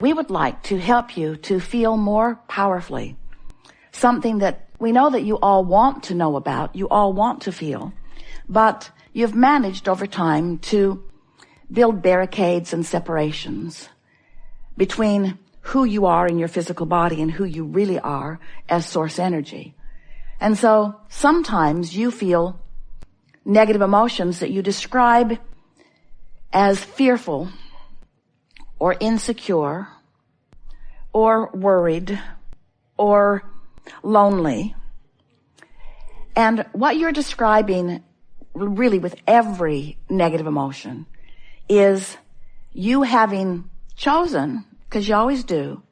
We would like to help you to feel more powerfully, something that we know that you all want to know about, you all want to feel, but you've managed over time to build barricades and separations between who you are in your physical body and who you really are as source energy. And so sometimes you feel negative emotions that you describe as fearful or insecure or worried or lonely. And what you're describing really with every negative emotion is you having chosen, because you always do,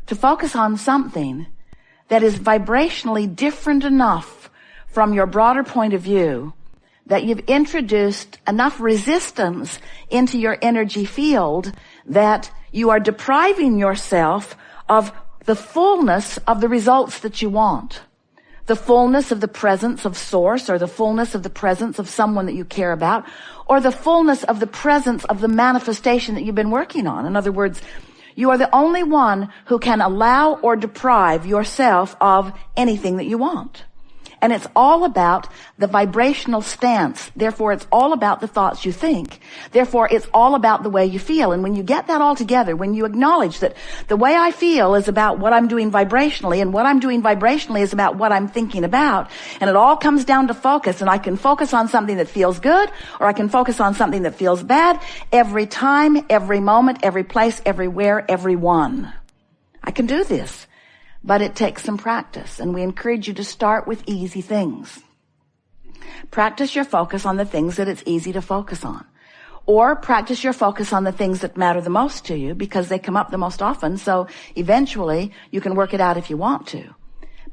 to focus on something that is vibrationally different enough from your broader point of view that you've introduced enough resistance into your energy field that you are depriving yourself of the fullness of the results that you want. The fullness of the presence of source, or the fullness of the presence of someone that you care about, or the fullness of the presence of the manifestation that you've been working on. In other words, you are the only one who can allow or deprive yourself of anything that you want. And it's all about the vibrational stance. Therefore, it's all about the thoughts you think. Therefore, it's all about the way you feel. And when you get that all together, when you acknowledge that the way I feel is about what I'm doing vibrationally, and what I'm doing vibrationally is about what I'm thinking about, and it all comes down to focus, and I can focus on something that feels good, or I can focus on something that feels bad, every time, every moment, every place, everywhere, everyone. I can do this. But it takes some practice, and we encourage you to start with easy things. Practice your focus on the things that it's easy to focus on. Or practice your focus on the things that matter the most to you, because they come up the most often, so eventually you can work it out if you want to.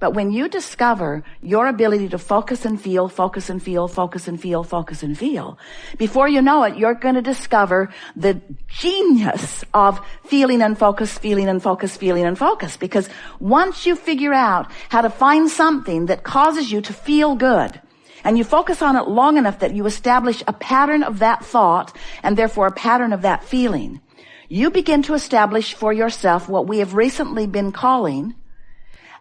But when you discover your ability to focus and feel, focus and feel, focus and feel, focus and feel, before you know it, you're going to discover the genius of feeling and focus, feeling and focus, feeling and focus. Because once you figure out how to find something that causes you to feel good, and you focus on it long enough that you establish a pattern of that thought, and therefore a pattern of that feeling, you begin to establish for yourself what we have recently been calling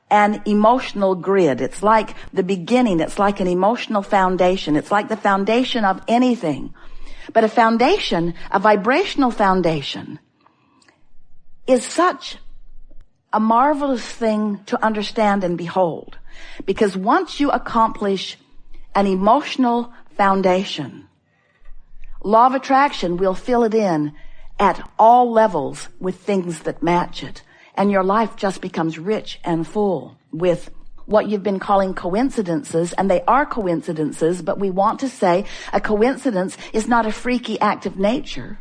an emotional grid. It's like the beginning. It's like an emotional foundation. It's like the foundation of anything. But a foundation, a vibrational foundation, is such a marvelous thing to understand and behold. Because once you accomplish an emotional foundation, law of attraction will fill it in at all levels with things that match it. And your life just becomes rich and full with what you've been calling coincidences, and they are coincidences, but we want to say a coincidence is not a freaky act of nature.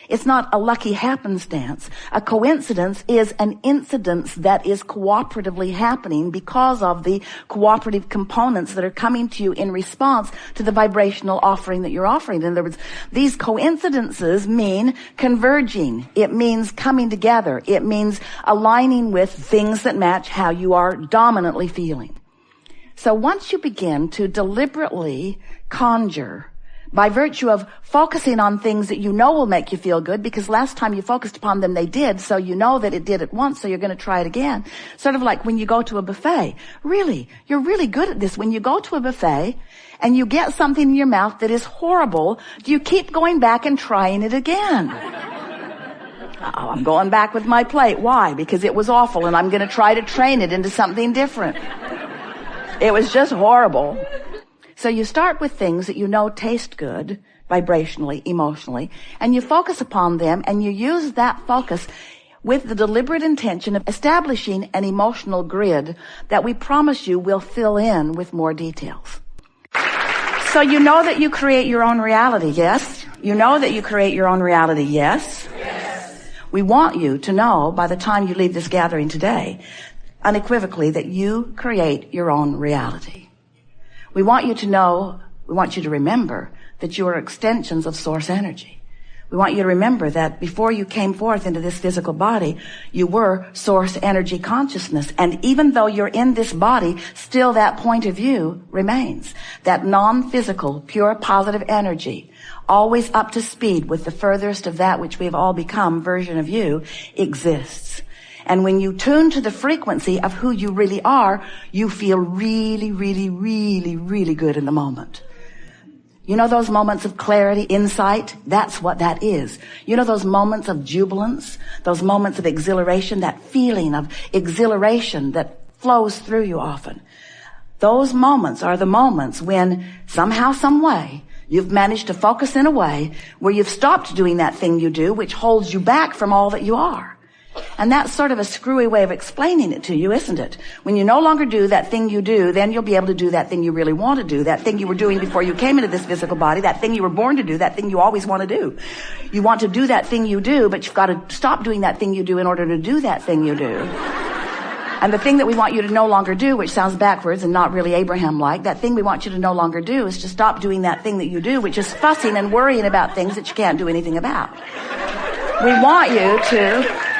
It's not a lucky happenstance. A coincidence is an incidence that is cooperatively happening because of the cooperative components that are coming to you in response to the vibrational offering that you're offering. In other words, these coincidences mean converging. It means coming together. It means aligning with things that match how you are dominantly feeling. So once you begin to deliberately conjure by virtue of focusing on things that you know will make you feel good, because last time you focused upon them, they did, so you know that it did it once, so you're going to try it again. Sort of like when you go to a buffet. Really, you're really good at this. When you go to a buffet and you get something in your mouth that is horrible, do you keep going back and trying it again? Oh, I'm going back with my plate. Why? Because it was awful, and I'm going to try to train it into something different. It was just horrible. So you start with things that you know taste good, vibrationally, emotionally, and you focus upon them, and you use that focus with the deliberate intention of establishing an emotional grid that we promise you will fill in with more details. So you know that you create your own reality, yes? You know that you create your own reality, yes? Yes. We want you to know by the time you leave this gathering today, unequivocally, that you create your own reality. We want you to know, we want you to remember that you are extensions of source energy. We want you to remember that before you came forth into this physical body, you were source energy consciousness. And even though you're in this body, still that point of view remains. That non-physical, pure positive energy, always up to speed with the furthest of that which we've all become version of you, exists. And when you tune to the frequency of who you really are, you feel really, really, really, really good in the moment. You know those moments of clarity, insight? That's what that is. You know those moments of jubilance, those moments of exhilaration, that feeling of exhilaration that flows through you often. Those moments are the moments when somehow, some way, you've managed to focus in a way where you've stopped doing that thing you do, which holds you back from all that you are. And that's sort of a screwy way of explaining it to you, isn't it? When you no longer do that thing you do, then you'll be able to do that thing you really want to do, that thing you were doing before you came into this physical body, that thing you were born to do, that thing you always want to do. You want to do that thing you do, but you've got to stop doing that thing you do in order to do that thing you do. And the thing that we want you to no longer do, which sounds backwards and not really Abraham-like, that thing we want you to no longer do is to stop doing that thing that you do, which is fussing and worrying about things that you can't do anything about. We want you to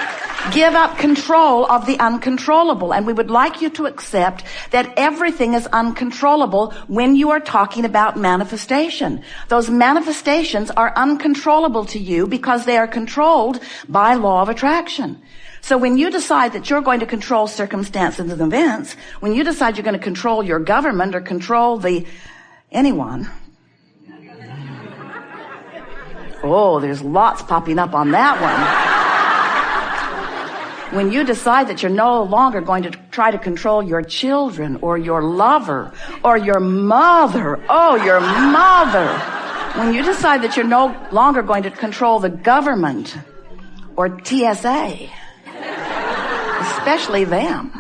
give up control of the uncontrollable. And we would like you to accept that everything is uncontrollable when you are talking about manifestation. Those manifestations are uncontrollable to you because they are controlled by law of attraction. So when you decide that you're going to control circumstances and events, when you decide you're going to control your government or control anyone. Oh, there's lots popping up on that one. When you decide that you're no longer going to try to control your children or your lover or your mother, your mother. When you decide that you're no longer going to control the government or TSA, especially them.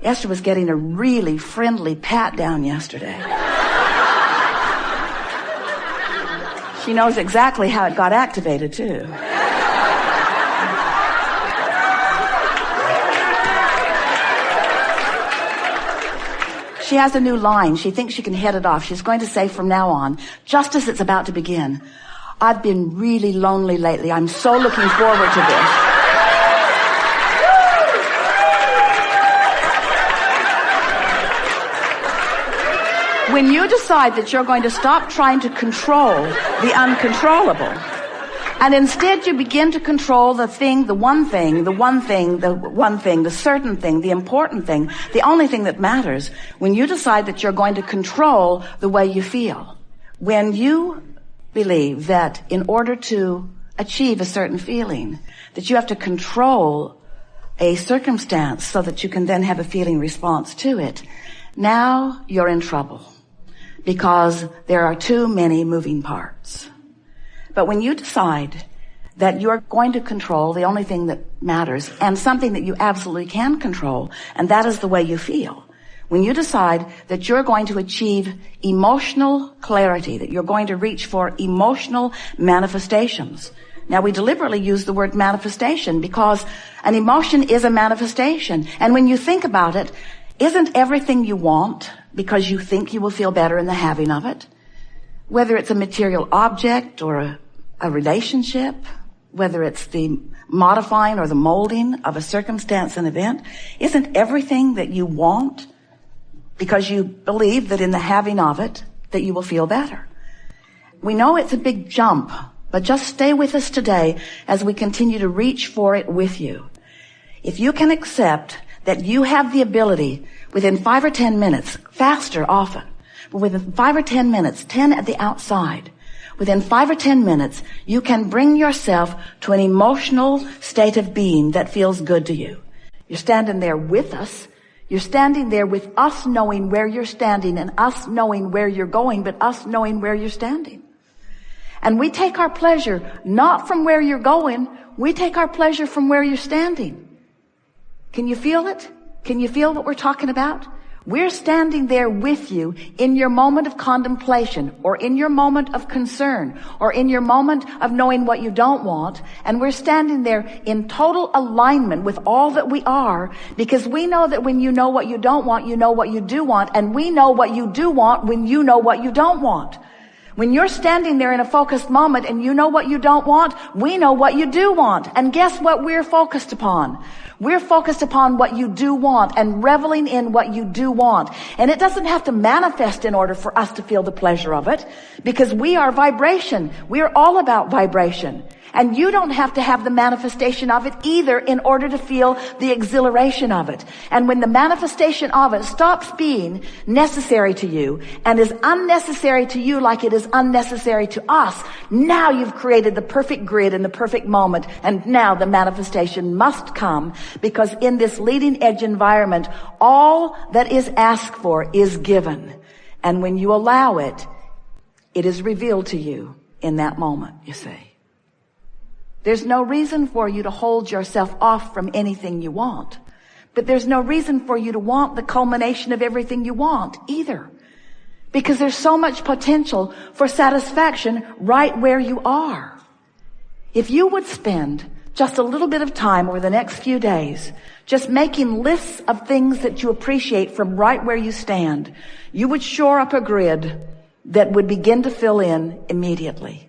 Esther was getting a really friendly pat down yesterday. She knows exactly how it got activated too. She has a new line. She thinks she can head it off. She's going to say from now on, just as it's about to begin, I've been really lonely lately. I'm so looking forward to this. When you decide that you're going to stop trying to control the uncontrollable, and instead you begin to control the thing, the one thing, the certain thing, the important thing, the only thing that matters, when you decide that you're going to control the way you feel, when you believe that in order to achieve a certain feeling, that you have to control a circumstance so that you can then have a feeling response to it, now you're in trouble because there are too many moving parts. But when you decide that you're going to control the only thing that matters and something that you absolutely can control, and that is the way you feel, when you decide that you're going to achieve emotional clarity, that you're going to reach for emotional manifestations. Now, we deliberately use the word manifestation because an emotion is a manifestation. And when you think about it, isn't everything you want because you think you will feel better in the having of it? Whether it's a material object or a relationship, whether it's the modifying or the molding of a circumstance and event, isn't everything that you want because you believe that in the having of it that you will feel better? We know it's a big jump, but just stay with us today as we continue to reach for it with you. If you can accept that you have the ability within 5 or 10 minutes, faster often, but within 5 or 10 minutes, 10 at the outside, within 5 or 10 minutes, you can bring yourself to an emotional state of being that feels good to you. You're standing there with us. You're standing there with us knowing where you're standing and us knowing where you're going, but us knowing where you're standing. And we take our pleasure not from where you're going. We take our pleasure from where you're standing. Can you feel it? Can you feel what we're talking about? We're standing there with you in your moment of contemplation or in your moment of concern or in your moment of knowing what you don't want. And we're standing there in total alignment with all that we are, because we know that when you know what you don't want, you know what you do want. And we know what you do want when you know what you don't want. When you're standing there in a focused moment and you know what you don't want, we know what you do want. And guess what we're focused upon? We're focused upon what you do want and reveling in what you do want. And it doesn't have to manifest in order for us to feel the pleasure of it, because we are vibration. We are all about vibration. And you don't have to have the manifestation of it either in order to feel the exhilaration of it. And when the manifestation of it stops being necessary to you and is unnecessary to you like it is unnecessary to us, now you've created the perfect grid in the perfect moment. And now the manifestation must come, because in this leading edge environment, all that is asked for is given. And when you allow it, it is revealed to you in that moment, you see. There's no reason for you to hold yourself off from anything you want. But there's no reason for you to want the culmination of everything you want either. Because there's so much potential for satisfaction right where you are. If you would spend just a little bit of time over the next few days just making lists of things that you appreciate from right where you stand, you would shore up a grid that would begin to fill in immediately.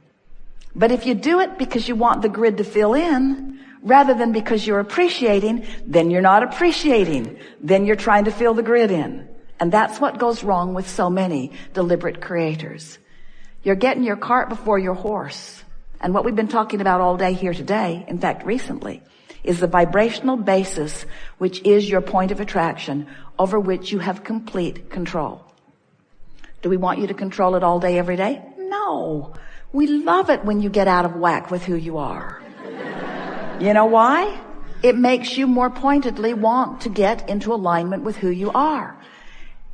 But if you do it because you want the grid to fill in, rather than because you're appreciating, then you're not appreciating. Then you're trying to fill the grid in. And that's what goes wrong with so many deliberate creators. You're getting your cart before your horse. And what we've been talking about all day here today, in fact recently, is the vibrational basis, which is your point of attraction, over which you have complete control. Do we want you to control it all day, every day? No. We love it when you get out of whack with who you are. You know why? It makes you more pointedly want to get into alignment with who you are.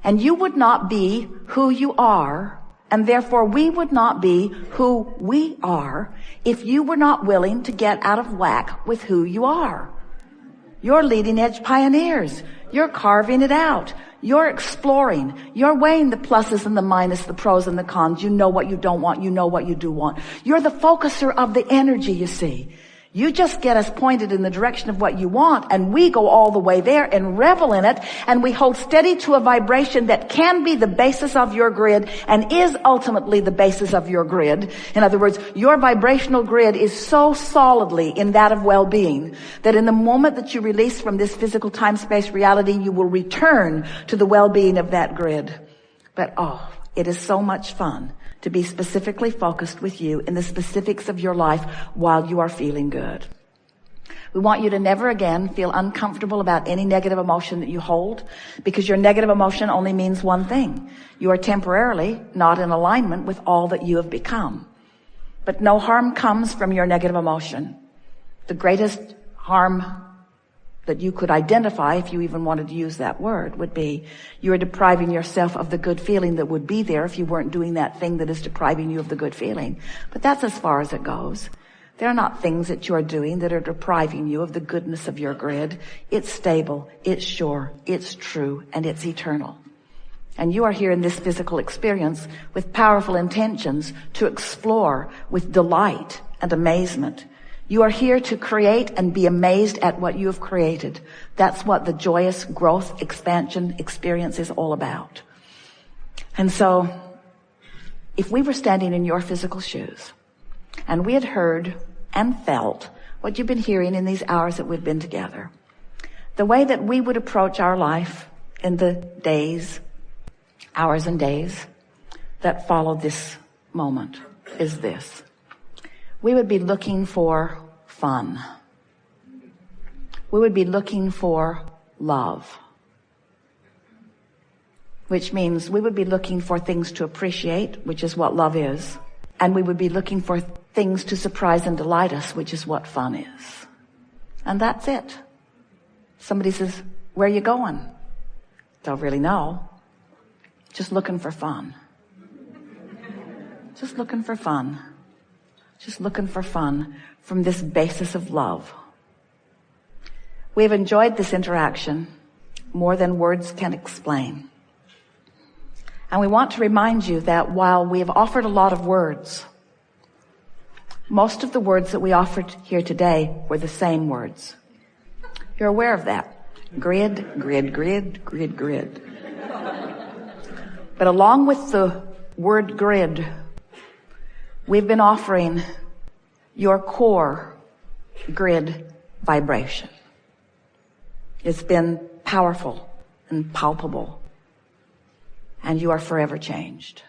And you would not be who you are, and therefore we would not be who we are, if you were not willing to get out of whack with who you are. You're leading edge pioneers. You're carving it out. You're exploring. You're weighing the pluses and the minuses, the pros and the cons. You know what you don't want. You know what you do want. You're the focuser of the energy, you see. You just get us pointed in the direction of what you want, and we go all the way there and revel in it, and we hold steady to a vibration that can be the basis of your grid and is ultimately the basis of your grid. In other words, your vibrational grid is so solidly in that of well-being that in the moment that you release from this physical time-space reality, you will return to the well-being of that grid. But it is so much fun to be specifically focused with you in the specifics of your life while you are feeling good. We want you to never again feel uncomfortable about any negative emotion that you hold, because your negative emotion only means one thing. You are temporarily not in alignment with all that you have become. But no harm comes from your negative emotion. The greatest harm that you could identify, if you even wanted to use that word, would be you are depriving yourself of the good feeling that would be there if you weren't doing that thing that is depriving you of the good feeling. But that's as far as it goes. There are not things that you are doing that are depriving you of the goodness of your grid. It's stable, it's sure, it's true, and it's eternal. And you are here in this physical experience with powerful intentions to explore with delight and amazement. You are here to create and be amazed at what you have created. That's what the joyous growth, expansion experience is all about. And so, if we were standing in your physical shoes, and we had heard and felt what you've been hearing in these hours that we've been together, the way that we would approach our life in the days, hours and days that follow this moment is this. We would be looking for fun. We would be looking for love, which means we would be looking for things to appreciate, which is what love is. And we would be looking for things to surprise and delight us, which is what fun is. And that's it. Somebody says, where are you going? Don't really know. Just looking for fun. Just looking for fun. Just looking for fun from this basis of love. We have enjoyed this interaction more than words can explain. And we want to remind you that while we have offered a lot of words, most of the words that we offered here today were the same words. You're aware of that. Grid, grid, grid, grid, grid. But along with the word grid We've been offering your core grid vibration. It's been powerful and palpable, and you are forever changed.